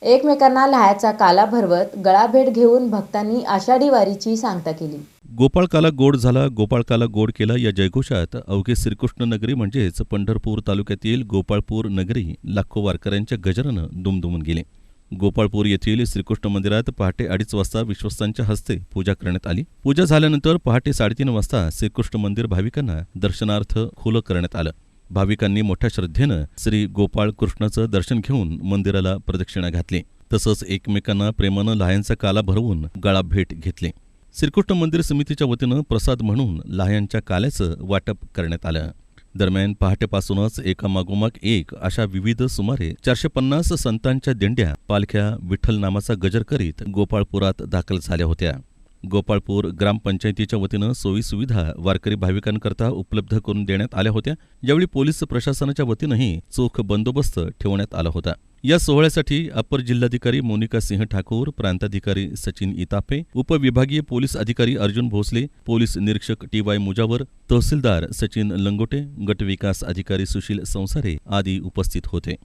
एकमेकांना लह्याचा काला भरवत गळाभेट घेऊन भक्तांनी आषाढी वारीची सांगता केली. गोपाळकाला गोड झाला, गोपाळकाला गोड केला या जयघोषात अवघे श्रीकृष्ण नगरी म्हणजेच पंढरपूर तालुक्यातील गोपाळपूर नगरी लाखो वारकऱ्यांच्या गजरानं दुमदुमून गेले. गोपाळपूर येथील श्रीकृष्ण मंदिरात पहाटे 2:30 वाजता विश्वस्तांच्या हस्ते पूजा करण्यात आली. पूजा झाल्यानंतर पहाटे 3:30 वाजता श्रीकृष्ण मंदिर भाविकांना दर्शनार्थ खुलं करण्यात आलं. भाविकांनी मोठ्या श्रद्धेनं श्री गोपाळ कृष्णाचं दर्शन घेऊन मंदिराला प्रदक्षिणा घातली. तसंच एकमेकांना प्रेमानं लाह्यांचा काला भरवून गळाभेट घेतली. श्रीकृष्ण मंदिर समितीच्या वतीनं प्रसाद म्हणून लाह्यांच्या काल्याचं वाटप करण्यात आलं. दरम्यान पहाटेपासूनच एकामागोमाग एक अशा विविध सुमारे 450 संतांच्या दिंड्या, पालख्या विठ्ठल नामाचा गजर करीत गोपाळपुरात दाखल झाल्या होत्या. गोपाळपूर ग्रामपंचायतीच्या वतीनं सोयीसुविधा वारकरी भाविकांकरता उपलब्ध करून देण्यात आल्या होत्या. यावेळी पोलीस प्रशासनाच्या वतीनंही चोख बंदोबस्त ठेवण्यात आला होता. या सोहळ्यासाठी अपर जिल्हाधिकारी मोनिका सिंह ठाकूर, प्रांताधिकारी सचिन इतापे, उपविभागीय पोलीस अधिकारी अर्जुन भोसले, पोलीस निरीक्षक TY मुजावर, तहसीलदार सचिन लंगोटे, गटविकास अधिकारी सुशील संसारे आदी उपस्थित होते.